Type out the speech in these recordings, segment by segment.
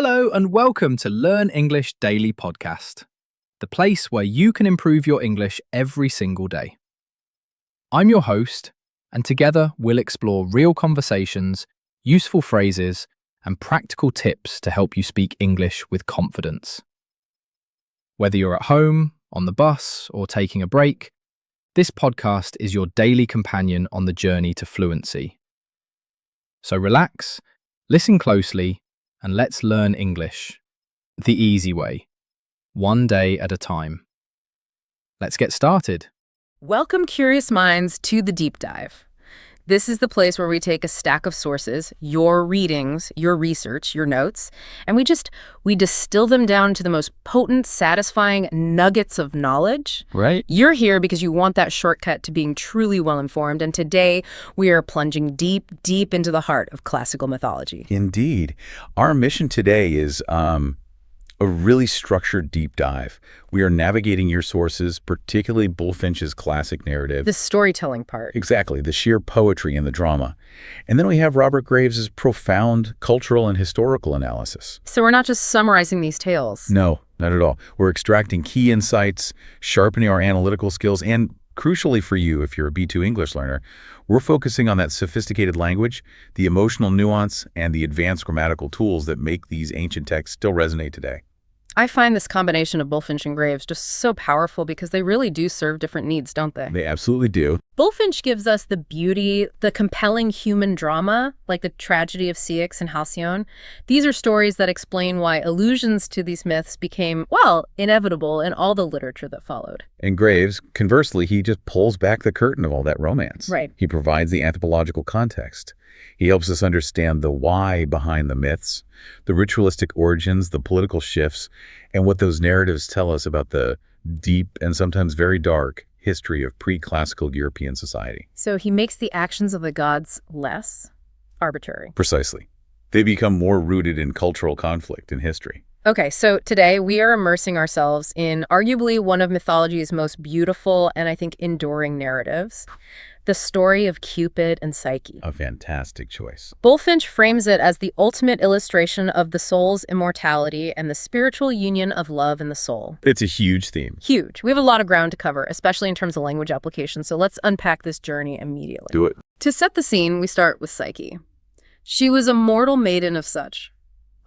Hello and welcome to Learn English Daily Podcast, the place where you can improve your English every single day. I'm your host, and together we'll explore real conversations, useful phrases, and practical tips to help you speak English with confidence. Whether you're at home, on the bus, or taking a break, this podcast is your daily companion on the journey to fluency. So relax, listen closely, and let's learn English the easy way, one day at a time. Let's get started. Welcome, curious minds, to the deep dive. This is the place where we take a stack of sources, your readings, your research, your notes, and we distill them down to the most potent, satisfying nuggets of knowledge. Right. You're here because you want that shortcut to being truly well-informed, and today we are plunging deep, deep into the heart of classical mythology. Indeed. Our mission today is a really structured deep dive. We are navigating your sources, particularly Bulfinch's classic narrative. The storytelling part. Exactly, the sheer poetry and the drama. And then we have Robert Graves's profound cultural and historical analysis. So we're not just summarizing these tales. No, not at all. We're extracting key insights, sharpening our analytical skills, and crucially for you, if you're a B2 English learner, we're focusing on that sophisticated language, the emotional nuance, and the advanced grammatical tools that make these ancient texts still resonate today. I find this combination of Bulfinch and Graves just so powerful because they really do serve different needs, don't they? They absolutely do. Bulfinch gives us the beauty, the compelling human drama, like the tragedy of Ceyx and Halcyon. These are stories that explain why allusions to these myths became, well, inevitable in all the literature that followed. And Graves, conversely, he just pulls back the curtain of all that romance. Right. He provides the anthropological context. He helps us understand the why behind the myths, the ritualistic origins, the political shifts, and what those narratives tell us about the deep and sometimes very dark history of pre-classical European society. So he makes the actions of the gods less arbitrary. Precisely. They become more rooted in cultural conflict and history. Okay, so today we are immersing ourselves in arguably one of mythology's most beautiful and I think enduring narratives, the story of Cupid and Psyche. A fantastic choice. Bulfinch frames it as the ultimate illustration of the soul's immortality and the spiritual union of love and the soul. It's a huge theme. Huge. We have a lot of ground to cover, especially in terms of language application, so let's unpack this journey immediately. Do it. To set the scene, we start with Psyche. She was a mortal maiden of such,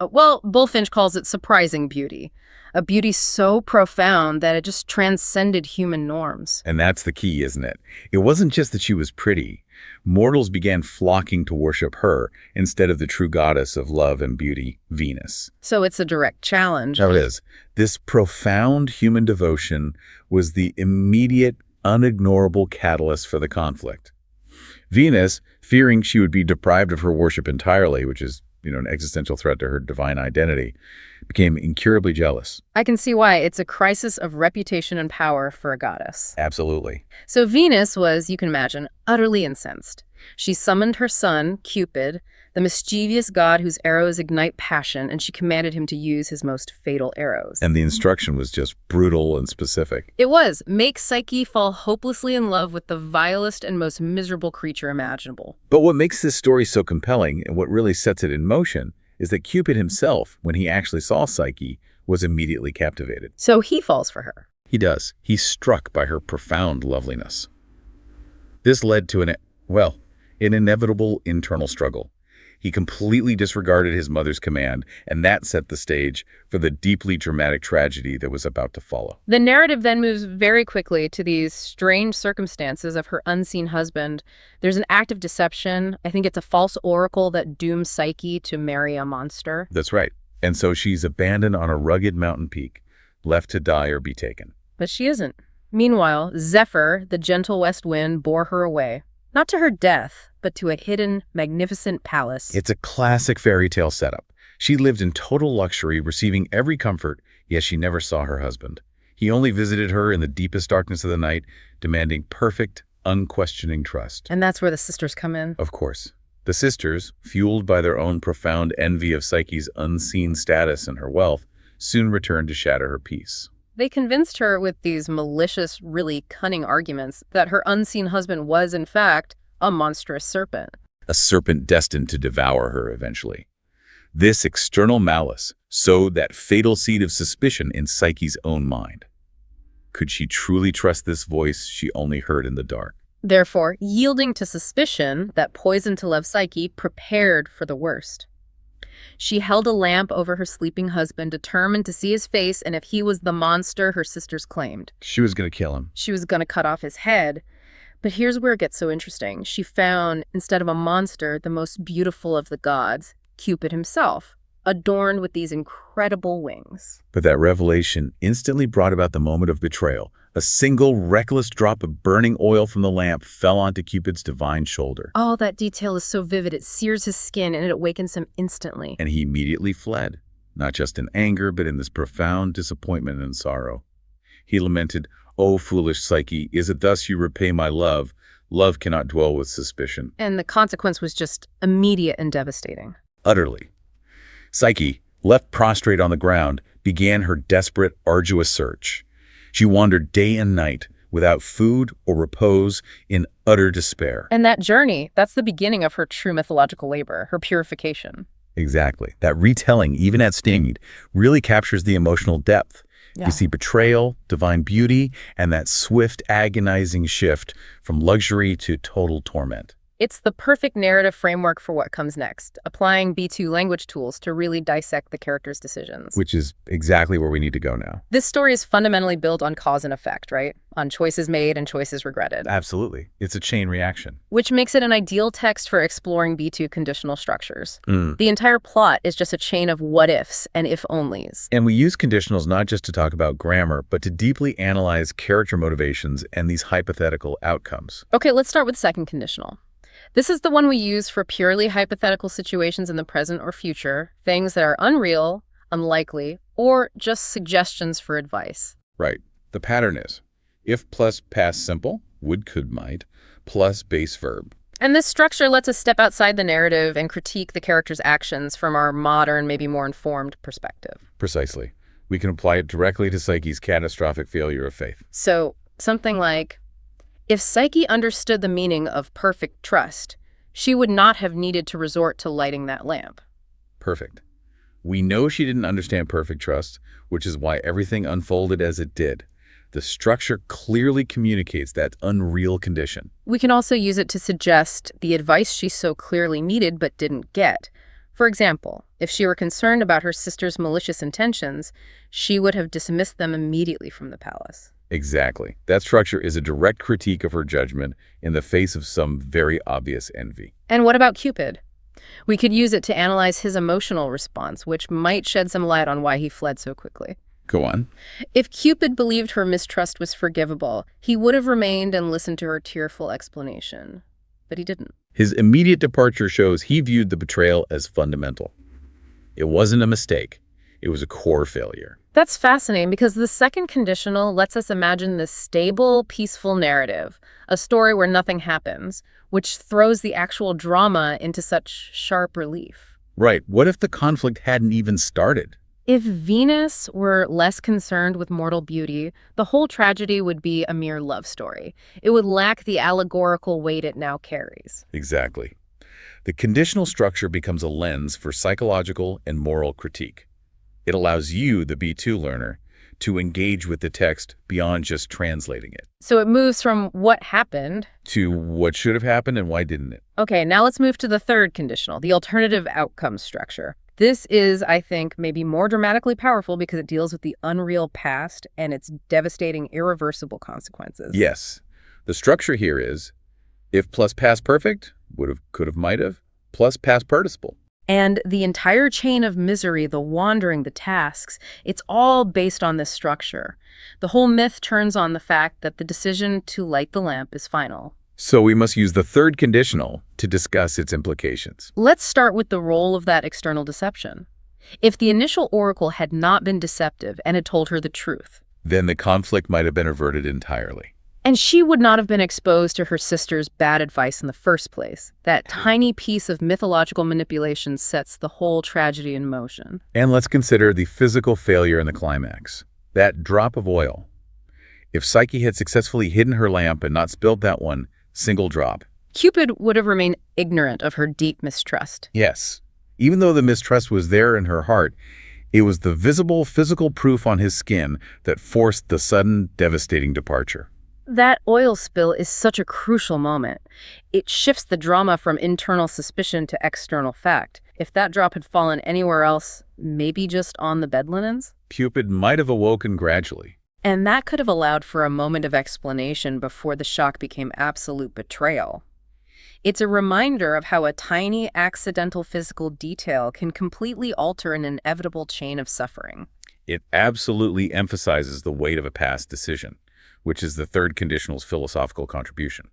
Bulfinch calls it surprising beauty. A beauty so profound that it just transcended human norms. And that's the key, isn't it? It wasn't just that she was pretty. Mortals began flocking to worship her instead of the true goddess of love and beauty, Venus. So it's a direct challenge. Now it is. This profound human devotion was the immediate, unignorable catalyst for the conflict. Venus, fearing she would be deprived of her worship entirely, which is an existential threat to her divine identity, became incurably jealous. I can see why. It's a crisis of reputation and power for a goddess. Absolutely. So Venus was, you can imagine, utterly incensed. She summoned her son, Cupid, the mischievous god whose arrows ignite passion, and she commanded him to use his most fatal arrows. And the instruction was just brutal and specific. It was, make Psyche fall hopelessly in love with the vilest and most miserable creature imaginable. But what makes this story so compelling, and what really sets it in motion, is that Cupid himself, when he actually saw Psyche, was immediately captivated. So he falls for her. He does. He's struck by her profound loveliness. This led to an inevitable internal struggle. He completely disregarded his mother's command, and that set the stage for the deeply dramatic tragedy that was about to follow. The narrative then moves very quickly to these strange circumstances of her unseen husband. There's an act of deception. I think it's a false oracle that dooms Psyche to marry a monster. That's right. And so she's abandoned on a rugged mountain peak, left to die or be taken. But she isn't. Meanwhile, Zephyr, the gentle west wind, bore her away. Not to her death, but to a hidden, magnificent palace. It's a classic fairy tale setup. She lived in total luxury, receiving every comfort, yet she never saw her husband. He only visited her in the deepest darkness of the night, demanding perfect, unquestioning trust. And that's where the sisters come in. Of course. The sisters, fueled by their own profound envy of Psyche's unseen status and her wealth, soon returned to shatter her peace. They convinced her with these malicious, really cunning arguments that her unseen husband was, in fact, a monstrous serpent. A serpent destined to devour her eventually. This external malice sowed that fatal seed of suspicion in Psyche's own mind. Could she truly trust this voice she only heard in the dark? Therefore, yielding to suspicion that poisoned to love Psyche, prepared for the worst. She held a lamp over her sleeping husband, determined to see his face, and if he was the monster her sisters claimed, She was going to kill him. she was going to cut off his head. But here's where it gets so interesting. She found, instead of a monster, the most beautiful of the gods, Cupid himself, adorned with these incredible wings. But that revelation instantly brought about the moment of betrayal. A single reckless drop of burning oil from the lamp fell onto Cupid's divine shoulder, Oh, that detail is so vivid. It sears his skin and it awakens him instantly. and he immediately fled, not just in anger, but in this profound disappointment and sorrow. He lamented, "O foolish Psyche, is it thus you repay my love? Love cannot dwell with suspicion." And the consequence was just immediate and devastating. Utterly. Psyche, left prostrate on the ground, began her desperate, arduous search. She wandered day and night, without food or repose, in utter despair. And that journey, that's the beginning of her true mythological labor, her purification. Exactly. That retelling, even at speed, really captures the emotional depth. Yeah. You see betrayal, divine beauty, and that swift, agonizing shift from luxury to total torment. It's the perfect narrative framework for what comes next, applying B2 language tools to really dissect the character's decisions. Which is exactly where we need to go now. This story is fundamentally built on cause and effect, right? On choices made and choices regretted. Absolutely. It's a chain reaction. Which makes it an ideal text for exploring B2 conditional structures. Mm. The entire plot is just a chain of what-ifs and if-onlys. And we use conditionals not just to talk about grammar, but to deeply analyze character motivations and these hypothetical outcomes. Okay, let's start with the second conditional. This is the one we use for purely hypothetical situations in the present or future, things that are unreal, unlikely, or just suggestions for advice. Right. The pattern is if plus past simple, would, could, might, plus base verb. And this structure lets us step outside the narrative and critique the character's actions from our modern, maybe more informed perspective. Precisely. We can apply it directly to Psyche's catastrophic failure of faith. So, something like, if Psyche understood the meaning of perfect trust, she would not have needed to resort to lighting that lamp. Perfect. We know she didn't understand perfect trust, which is why everything unfolded as it did. The structure clearly communicates that unreal condition. We can also use it to suggest the advice she so clearly needed but didn't get. For example, if she were concerned about her sister's malicious intentions, she would have dismissed them immediately from the palace. Exactly. That structure is a direct critique of her judgment in the face of some very obvious envy. And what about Cupid? We could use it to analyze his emotional response, which might shed some light on why he fled so quickly. Go on. If Cupid believed her mistrust was forgivable, he would have remained and listened to her tearful explanation. But he didn't. His immediate departure shows he viewed the betrayal as fundamental. It wasn't a mistake. It was a core failure. That's fascinating because the second conditional lets us imagine this stable, peaceful narrative, a story where nothing happens, which throws the actual drama into such sharp relief. Right. What if the conflict hadn't even started? If Venus were less concerned with mortal beauty, the whole tragedy would be a mere love story. It would lack the allegorical weight it now carries. Exactly. The conditional structure becomes a lens for psychological and moral critique. It allows you, the B2 learner, to engage with the text beyond just translating it. So it moves from what happened To what should have happened and why didn't it? Okay, now let's move to the third conditional, the alternative outcome structure. This is, I think, maybe more dramatically powerful because it deals with the unreal past and its devastating, irreversible consequences. Yes. The structure here is if plus past perfect, would have, could have, might have, plus past participle. And the entire chain of misery, the wandering, the tasks, it's all based on this structure. The whole myth turns on the fact that the decision to light the lamp is final. So we must use the third conditional to discuss its implications. Let's start with the role of that external deception. If the initial oracle had not been deceptive and had told her the truth, Then the conflict might have been averted entirely. and she would not have been exposed to her sister's bad advice in the first place. That tiny piece of mythological manipulation sets the whole tragedy in motion. And let's consider the physical failure in the climax. That drop of oil. If Psyche had successfully hidden her lamp and not spilled that one single drop. Cupid would have remained ignorant of her deep mistrust. Yes. Even though the mistrust was there in her heart, it was the visible physical proof on his skin that forced the sudden, devastating departure. That oil spill is such a crucial moment. It shifts the drama from internal suspicion to external fact. If that drop had fallen anywhere else, maybe just on the bed linens? Cupid might have awoken gradually. And that could have allowed for a moment of explanation before the shock became absolute betrayal. It's a reminder of how a tiny, accidental physical detail can completely alter an inevitable chain of suffering. It absolutely emphasizes the weight of a past decision, which is the third conditional's philosophical contribution.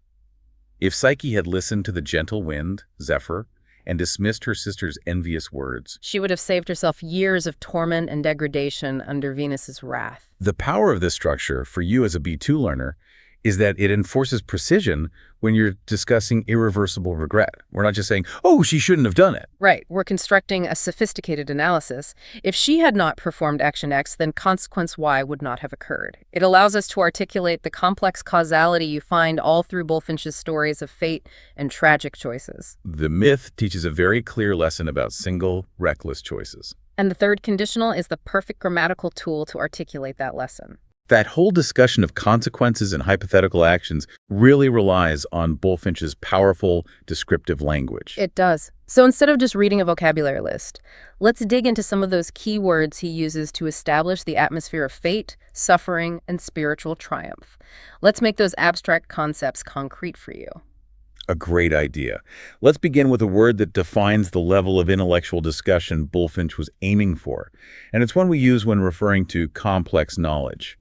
If Psyche had listened to the gentle wind, Zephyr, and dismissed her sister's envious words, She would have saved herself years of torment and degradation under Venus's wrath. the power of this structure for you as a B2 learner is that it enforces precision when you're discussing irreversible regret. We're not just saying, oh, she shouldn't have done it. Right, we're constructing a sophisticated analysis. If she had not performed action X, then consequence Y would not have occurred. It allows us to articulate the complex causality you find all through Bulfinch's stories of fate and tragic choices. The myth teaches a very clear lesson about single, reckless choices. And the third conditional is the perfect grammatical tool to articulate that lesson. That whole discussion of consequences and hypothetical actions really relies on Bulfinch's powerful, descriptive language. It does. So instead of just reading a vocabulary list, let's dig into some of those key words he uses to establish the atmosphere of fate, suffering, and spiritual triumph. Let's make those abstract concepts concrete for you. A great idea. Let's begin with a word that defines the level of intellectual discussion Bulfinch was aiming for, and it's one we use when referring to complex knowledge.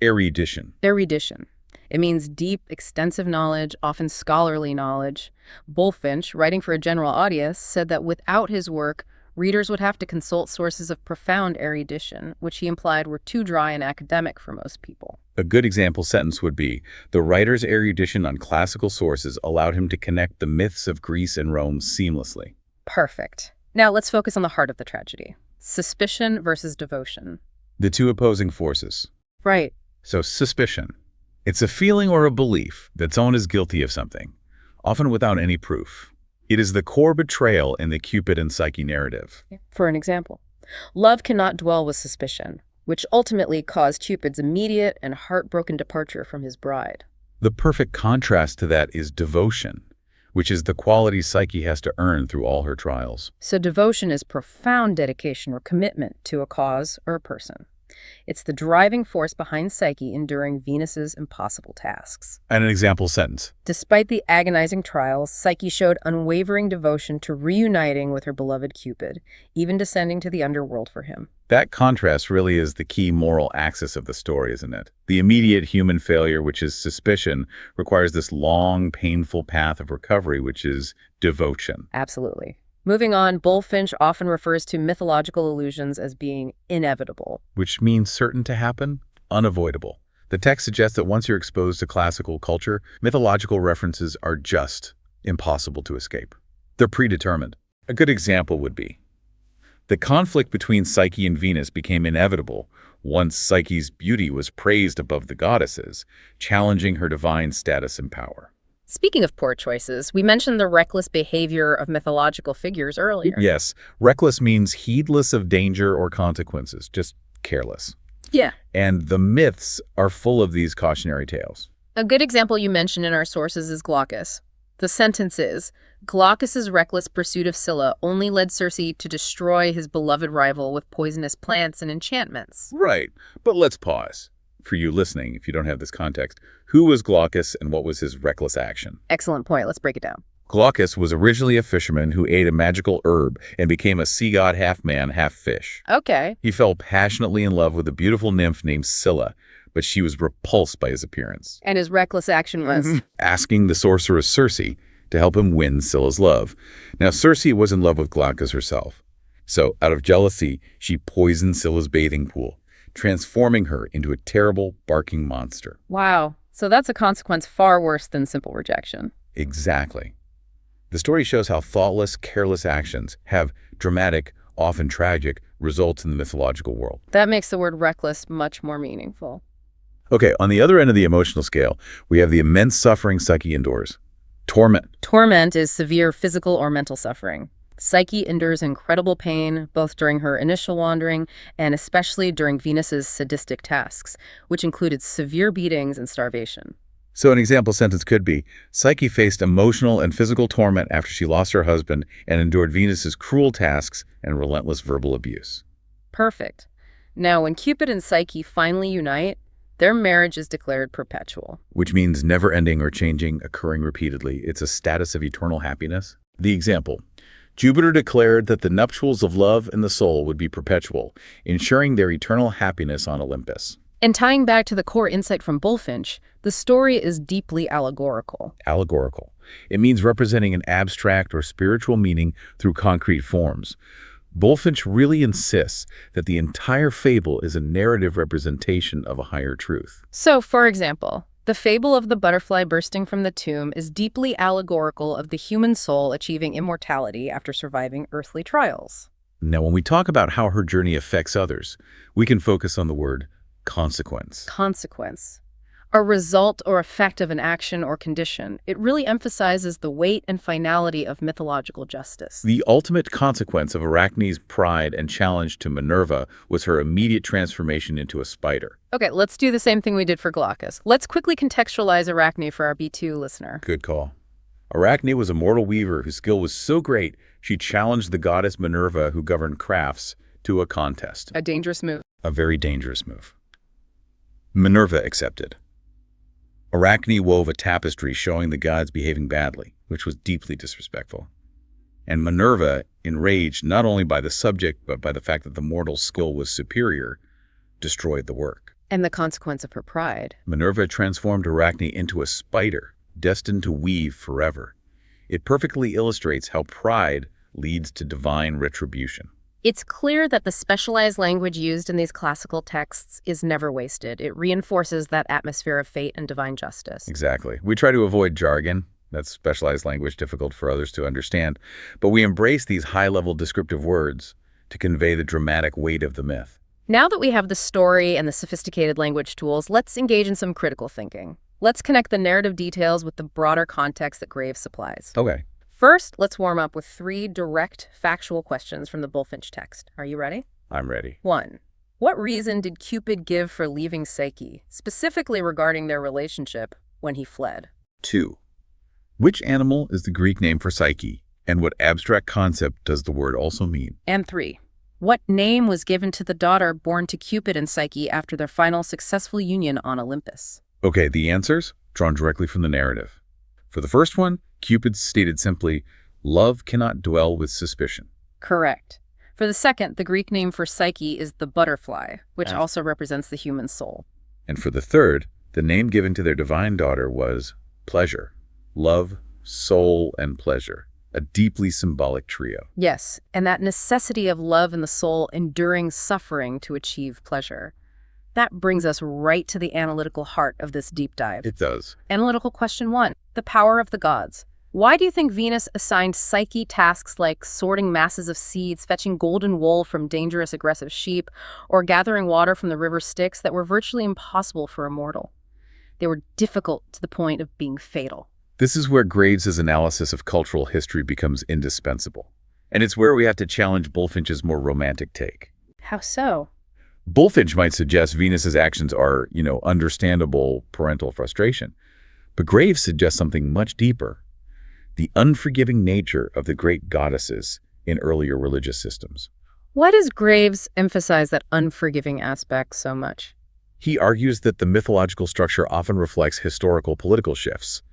Erudition. Erudition. It means deep, extensive knowledge, often scholarly knowledge. Bulfinch, writing for a general audience, said that without his work, readers would have to consult sources of profound erudition, which he implied were too dry and academic for most people. A good example sentence would be, the writer's erudition on classical sources allowed him to connect the myths of Greece and Rome seamlessly. Perfect. Now let's focus on the heart of the tragedy. Suspicion versus devotion. The two opposing forces. Right. So suspicion. It's a feeling or a belief that someone is guilty of something, often without any proof. It is the core betrayal in the Cupid and Psyche narrative. For an example, love cannot dwell with suspicion, which ultimately caused Cupid's immediate and heartbroken departure from his bride. The perfect contrast to that is devotion, which is the quality Psyche has to earn through all her trials. So devotion is profound dedication or commitment to a cause or a person. It's the driving force behind Psyche enduring Venus's impossible tasks. And an example sentence. Despite the agonizing trials, Psyche showed unwavering devotion to reuniting with her beloved Cupid, even descending to the underworld for him. That contrast really is the key moral axis of the story, isn't it? The immediate human failure, which is suspicion, requires this long, painful path of recovery, which is devotion. Absolutely. Moving on, Bulfinch often refers to mythological illusions as being inevitable. Which means certain to happen, unavoidable. The text suggests that once you're exposed to classical culture, mythological references are just impossible to escape. They're predetermined. A good example would be, the conflict between Psyche and Venus became inevitable once Psyche's beauty was praised above the goddesses, challenging her divine status and power. Speaking of poor choices, we mentioned the reckless behavior of mythological figures earlier. Yes, reckless means heedless of danger or consequences, just careless. Yeah. And the myths are full of these cautionary tales. A good example you mentioned in our sources is Glaucus. The sentence is, Glaucus's reckless pursuit of Scylla only led Circe to destroy his beloved rival with poisonous plants and enchantments. Right, but let's pause. For you listening, if you don't have this context, who was Glaucus and what was his reckless action? Excellent point. Let's break it down. Glaucus was originally a fisherman who ate a magical herb and became a sea god half man, half fish. Okay. He fell passionately in love with a beautiful nymph named Scylla, but she was repulsed by his appearance. And his reckless action was? Asking the sorceress Circe to help him win Scylla's love. Now, Circe was in love with Glaucus herself. So, out of jealousy, she poisoned Scylla's bathing pool, transforming her into a terrible, barking monster. Wow. So that's a consequence far worse than simple rejection. Exactly. The story shows how thoughtless, careless actions have dramatic, often tragic, results in the mythological world. That makes the word reckless much more meaningful. Okay, on the other end of the emotional scale, we have the immense suffering Psyche endures. Torment. Torment is severe physical or mental suffering. Psyche endures incredible pain, both during her initial wandering and especially during Venus's sadistic tasks, which included severe beatings and starvation. So an example sentence could be, Psyche faced emotional and physical torment after she lost her husband and endured Venus's cruel tasks and relentless verbal abuse. Perfect. Now, when Cupid and Psyche finally unite, their marriage is declared perpetual. Which means never ending or changing, occurring repeatedly. It's a status of eternal happiness. The example, Jupiter declared that the nuptials of love and the soul would be perpetual, ensuring their eternal happiness on Olympus. And tying back to the core insight from Bullfinch, the story is deeply allegorical. Allegorical. It means representing an abstract or spiritual meaning through concrete forms. Bullfinch really insists that the entire fable is a narrative representation of a higher truth. So, for example, the fable of the butterfly bursting from the tomb is deeply allegorical of the human soul achieving immortality after surviving earthly trials. Now, when we talk about how her journey affects others, we can focus on the word consequence. Consequence. A result or effect of an action or condition. It really emphasizes the weight and finality of mythological justice. The ultimate consequence of Arachne's pride and challenge to Minerva was her immediate transformation into a spider. Okay, let's do the same thing we did for Glaucus. Let's quickly contextualize Arachne for our B2 listener. Good call. Arachne was a mortal weaver whose skill was so great, she challenged the goddess Minerva, who governed crafts, to a contest. A dangerous move. A very dangerous move. Minerva accepted. Arachne wove a tapestry showing the gods behaving badly, which was deeply disrespectful. And Minerva, enraged not only by the subject but by the fact that the mortal's skill was superior, destroyed the work. And the consequence of her pride. Minerva transformed Arachne into a spider, destined to weave forever. It perfectly illustrates how pride leads to divine retribution. It's clear that the specialized language used in these classical texts is never wasted. It reinforces that atmosphere of fate and divine justice. Exactly. We try to avoid jargon. That's specialized language difficult for others to understand. But we embrace these high-level descriptive words to convey the dramatic weight of the myth. Now that we have the story and the sophisticated language tools, let's engage in some critical thinking. Let's connect the narrative details with the broader context that Graves supplies. Okay. First, let's warm up with 3 direct, factual questions from the Bullfinch text. Are you ready? I'm ready. 1. What reason did Cupid give for leaving Psyche, specifically regarding their relationship, when he fled? 2. Which animal is the Greek name for Psyche, and what abstract concept does the word also mean? And 3. What name was given to the daughter born to Cupid and Psyche after their final successful union on Olympus? Okay, the answers drawn directly from the narrative. For the first one, Cupid stated simply, "Love cannot dwell with suspicion." Correct. For the second, the Greek name for Psyche is the butterfly, which also represents the human soul. And for the third, the name given to their divine daughter was pleasure. Love, soul, and pleasure. A deeply symbolic trio. Yes, and that necessity of love in the soul enduring suffering to achieve pleasure. That brings us right to the analytical heart of this deep dive. It does. Analytical question 1, the power of the gods. Why do you think Venus assigned Psyche tasks like sorting masses of seeds, fetching golden wool from dangerous aggressive sheep, or gathering water from the river Styx that were virtually impossible for a mortal? They were difficult to the point of being fatal. This is where Graves' analysis of cultural history becomes indispensable. And it's where we have to challenge Bullfinch's more romantic take. How so? Bullfinch might suggest Venus's actions are, understandable parental frustration. But Graves suggests something much deeper. The unforgiving nature of the great goddesses in earlier religious systems. Why does Graves emphasize that unforgiving aspect so much? He argues that the mythological structure often reflects historical political shifts.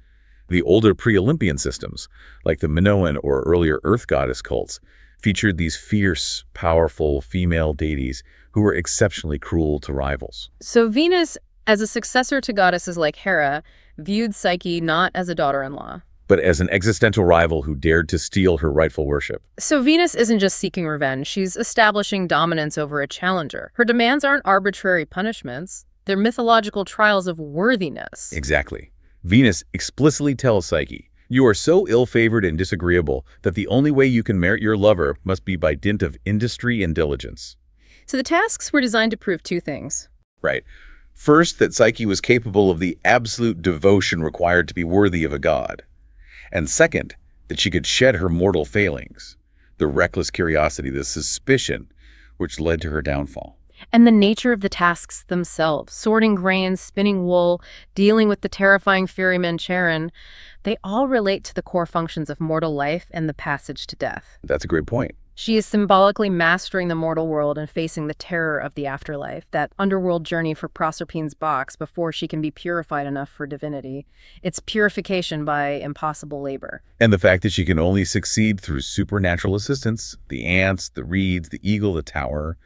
The older pre-Olympian systems, like the Minoan or earlier earth goddess cults, featured these fierce, powerful female deities who were exceptionally cruel to rivals. So Venus, as a successor to goddesses like Hera, viewed Psyche not as a daughter-in-law, but as an existential rival who dared to steal her rightful worship. So Venus isn't just seeking revenge, she's establishing dominance over a challenger. Her demands aren't arbitrary punishments, they're mythological trials of worthiness. Exactly. Venus explicitly tells Psyche, "You are so ill-favored and disagreeable that the only way you can merit your lover must be by dint of industry and diligence." So the tasks were designed to prove 2 things. Right. First, that Psyche was capable of the absolute devotion required to be worthy of a god. And second, that she could shed her mortal failings. The the reckless curiosity, the suspicion, which led to her downfall. And the nature of the tasks themselves, sorting grains, spinning wool, dealing with the terrifying ferryman Charon, they all relate to the core functions of mortal life and the passage to death. That's a great point. She is symbolically mastering the mortal world and facing the terror of the afterlife, that underworld journey for Proserpine's box before she can be purified enough for divinity. It's purification by impossible labor. And the fact that she can only succeed through supernatural assistance, the ants, the reeds, the eagle, the tower,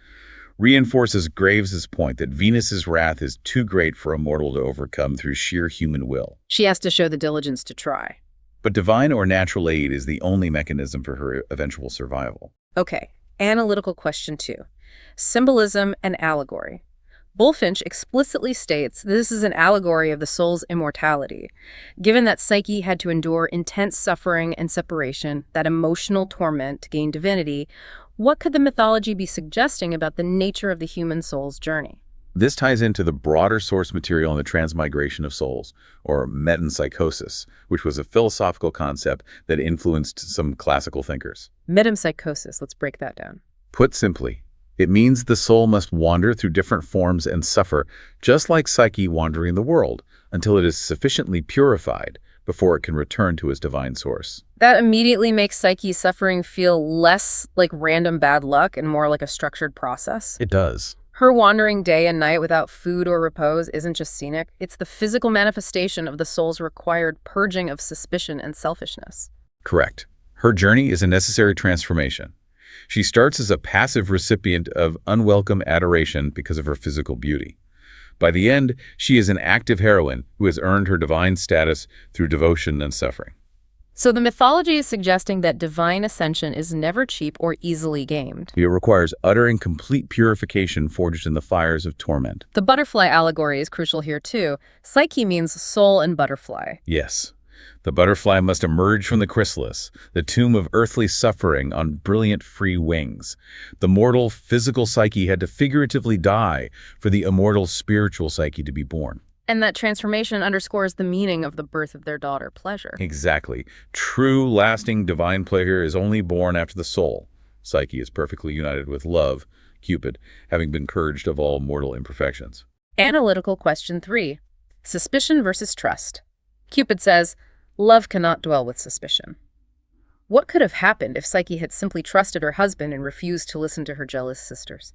reinforces Graves' point that Venus's wrath is too great for a mortal to overcome through sheer human will. She has to show the diligence to try. But divine or natural aid is the only mechanism for her eventual survival. Okay, analytical question 2. Symbolism and allegory. Bulfinch explicitly states this is an allegory of the soul's immortality. Given that Psyche had to endure intense suffering and separation, that emotional torment to gain divinity, what could the mythology be suggesting about the nature of the human soul's journey? This ties into the broader source material on the transmigration of souls, or metempsychosis, which was a philosophical concept that influenced some classical thinkers. Metempsychosis, let's break that down. Put simply, it means the soul must wander through different forms and suffer, just like Psyche wandering the world, until it is sufficiently purified before it can return to its divine source. That immediately makes Psyche's suffering feel less like random bad luck and more like a structured process. It does. Her wandering day and night without food or repose isn't just scenic, it's the physical manifestation of the soul's required purging of suspicion and selfishness. Correct. Her journey is a necessary transformation. She starts as a passive recipient of unwelcome adoration because of her physical beauty. By the end, she is an active heroine who has earned her divine status through devotion and suffering. So the mythology is suggesting that divine ascension is never cheap or easily gained. It requires utter and complete purification forged in the fires of torment. The butterfly allegory is crucial here too. Psyche means soul and butterfly. Yes, the butterfly must emerge from the chrysalis, the tomb of earthly suffering on brilliant free wings. The mortal physical Psyche had to figuratively die for the immortal spiritual Psyche to be born. And that transformation underscores the meaning of the birth of their daughter, Pleasure. Exactly. True, lasting, divine pleasure is only born after the soul. Psyche is perfectly united with love, Cupid, having been purged of all mortal imperfections. Analytical question 3. Suspicion versus trust. Cupid says, love cannot dwell with suspicion. What could have happened if Psyche had simply trusted her husband and refused to listen to her jealous sisters?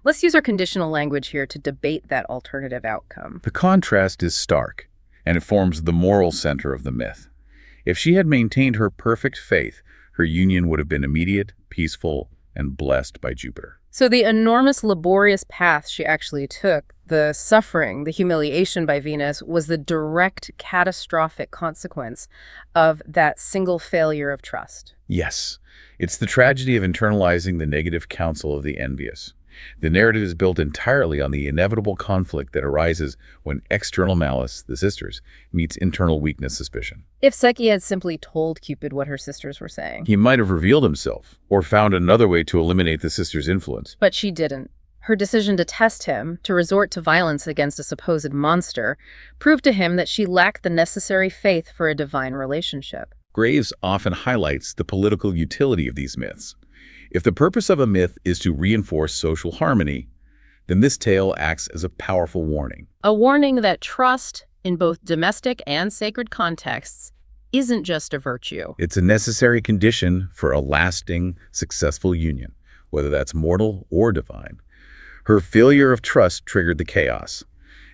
Let's use our conditional language here to debate that alternative outcome. The contrast is stark, and it forms the moral center of the myth. If she had maintained her perfect faith, her union would have been immediate, peaceful, and blessed by Jupiter. So the enormous laborious path she actually took, the suffering, the humiliation by Venus, was the direct catastrophic consequence of that single failure of trust. Yes, it's the tragedy of internalizing the negative counsel of the envious. The narrative is built entirely on the inevitable conflict that arises when external malice, the sisters, meets internal weakness, suspicion. If Psyche had simply told Cupid what her sisters were saying. He might have revealed himself, or found another way to eliminate the sisters' influence. But she didn't. Her decision to test him, to resort to violence against a supposed monster, proved to him that she lacked the necessary faith for a divine relationship. Graves often highlights the political utility of these myths. If the purpose of a myth is to reinforce social harmony, then this tale acts as a powerful warning. A warning that trust, in both domestic and sacred contexts, isn't just a virtue. It's a necessary condition for a lasting, successful union, whether that's mortal or divine. Her failure of trust triggered the chaos,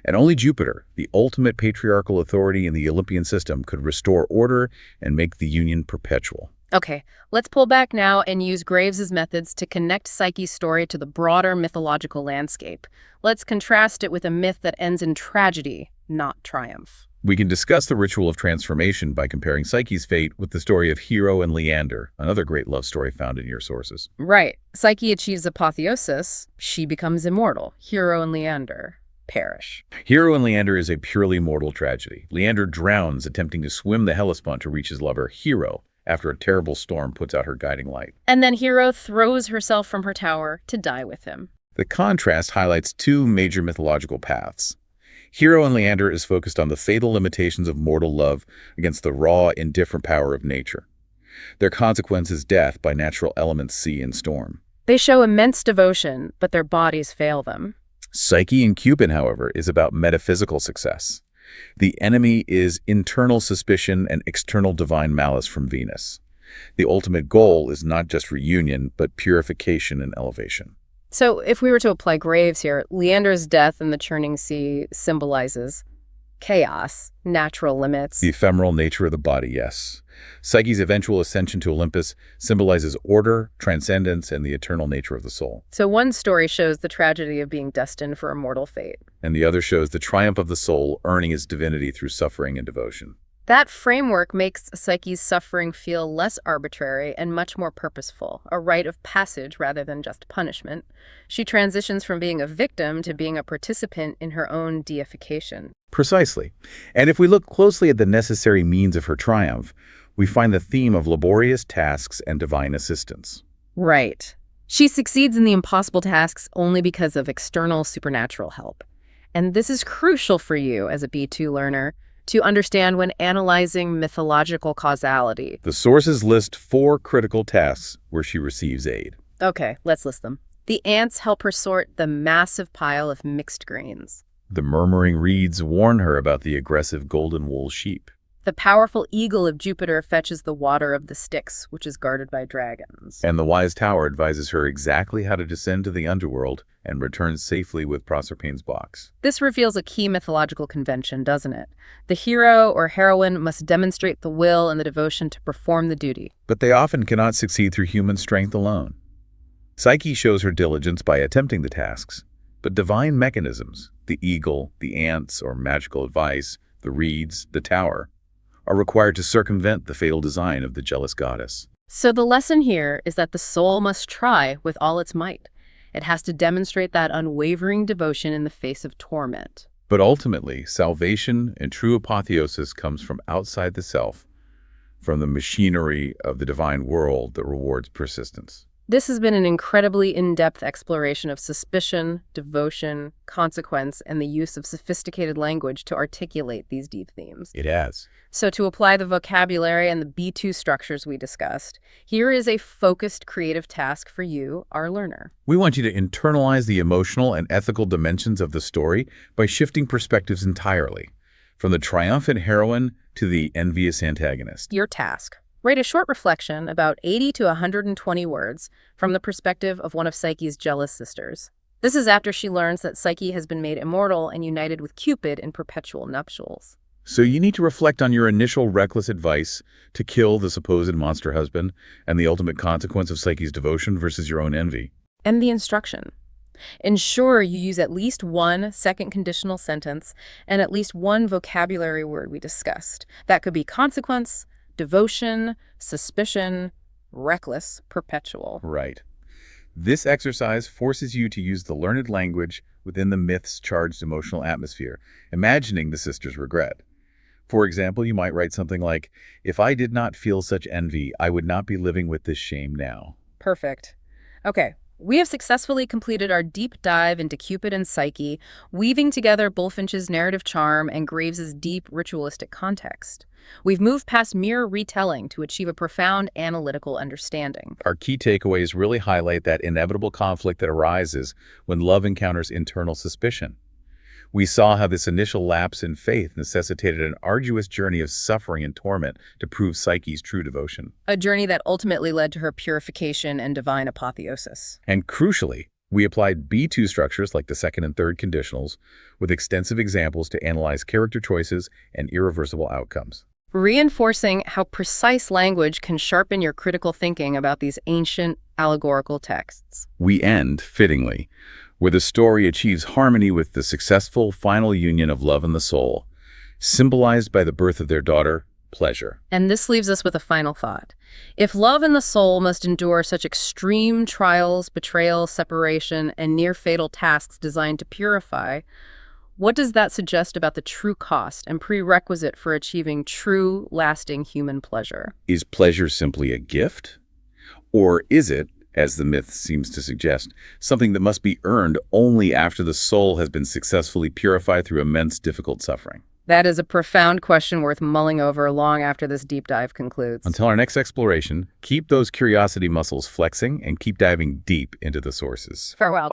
and only Jupiter, the ultimate patriarchal authority in the Olympian system, could restore order and make the union perpetual. Okay, let's pull back now and use Graves' methods to connect Psyche's story to the broader mythological landscape. Let's contrast it with a myth that ends in tragedy, not triumph. We can discuss the ritual of transformation by comparing Psyche's fate with the story of Hero and Leander, another great love story found in your sources. Right. Psyche achieves apotheosis. She becomes immortal. Hero and Leander perish. Hero and Leander is a purely mortal tragedy. Leander drowns attempting to swim the Hellespont to reach his lover, Hero, after a terrible storm puts out her guiding light. And then Hero throws herself from her tower to die with him. The contrast highlights two major mythological paths. Hero and Leander is focused on the fatal limitations of mortal love against the raw, indifferent power of nature. Their consequence is death by natural elements sea and storm. They show immense devotion, but their bodies fail them. Psyche in Cupid, however, is about metaphysical success. The enemy is internal suspicion and external divine malice from Venus. The ultimate goal is not just reunion, but purification and elevation. So if we were to apply graves here, Leander's death in the churning sea symbolizes chaos, natural limits. The ephemeral nature of the body, yes. Psyche's eventual ascension to Olympus symbolizes order, transcendence, and the eternal nature of the soul. So one story shows the tragedy of being destined for a mortal fate. And the other shows the triumph of the soul earning its divinity through suffering and devotion. That framework makes Psyche's suffering feel less arbitrary and much more purposeful, a rite of passage rather than just punishment. She transitions from being a victim to being a participant in her own deification. Precisely. And if we look closely at the necessary means of her triumph, we find the theme of laborious tasks and divine assistance. Right. She succeeds in the impossible tasks only because of external supernatural help. And this is crucial for you as a B2 learner to understand when analyzing mythological causality. The sources list 4 critical tasks where she receives aid. Okay, let's list them. The ants help her sort the massive pile of mixed grains. The murmuring reeds warn her about the aggressive golden wool sheep. The powerful eagle of Jupiter fetches the water of the Styx, which is guarded by dragons. And the wise tower advises her exactly how to descend to the underworld and return safely with Proserpine's box. This reveals a key mythological convention, doesn't it? The hero or heroine must demonstrate the will and the devotion to perform the duty. But they often cannot succeed through human strength alone. Psyche shows her diligence by attempting the tasks, but divine mechanisms, the eagle, the ants, or magical advice, the reeds, the tower, are required to circumvent the fatal design of the jealous goddess. So the lesson here is that the soul must try with all its might. It has to demonstrate that unwavering devotion in the face of torment. But ultimately, salvation and true apotheosis comes from outside the self, from the machinery of the divine world that rewards persistence. This has been an incredibly in-depth exploration of suspicion, devotion, consequence, and the use of sophisticated language to articulate these deep themes. It has. So to apply the vocabulary and the B2 structures we discussed, here is a focused creative task for you, our learner. We want you to internalize the emotional and ethical dimensions of the story by shifting perspectives entirely, from the triumphant heroine to the envious antagonist. Your task. Write a short reflection, about 80 to 120 words, from the perspective of one of Psyche's jealous sisters. This is after she learns that Psyche has been made immortal and united with Cupid in perpetual nuptials. So you need to reflect on your initial reckless advice to kill the supposed monster husband and the ultimate consequence of Psyche's devotion versus your own envy. And the instruction. Ensure you use at least one second conditional sentence and at least one vocabulary word we discussed. That could be consequence, devotion, suspicion, reckless, perpetual. Right. This exercise forces you to use the learned language within the myth's charged emotional atmosphere, imagining the sister's regret. For example, you might write something like, "If I did not feel such envy, I would not be living with this shame now." Perfect. Okay. We have successfully completed our deep dive into Cupid and Psyche, weaving together Bulfinch's narrative charm and Graves's deep ritualistic context. We've moved past mere retelling to achieve a profound analytical understanding. Our key takeaways really highlight that inevitable conflict that arises when love encounters internal suspicion. We saw how this initial lapse in faith necessitated an arduous journey of suffering and torment to prove Psyche's true devotion. A journey that ultimately led to her purification and divine apotheosis. And crucially, we applied B2 structures like the second and third conditionals with extensive examples to analyze character choices and irreversible outcomes, reinforcing how precise language can sharpen your critical thinking about these ancient allegorical texts. We end, fittingly, where the story achieves harmony with the successful final union of love and the soul, symbolized by the birth of their daughter, Pleasure. And this leaves us with a final thought. If love and the soul must endure such extreme trials, betrayal, separation, and near-fatal tasks designed to purify, what does that suggest about the true cost and prerequisite for achieving true, lasting human pleasure? Is pleasure simply a gift? Or is it, as the myth seems to suggest, something that must be earned only after the soul has been successfully purified through immense difficult suffering? That is a profound question worth mulling over long after this deep dive concludes. Until our next exploration, keep those curiosity muscles flexing and keep diving deep into the sources. Farewell.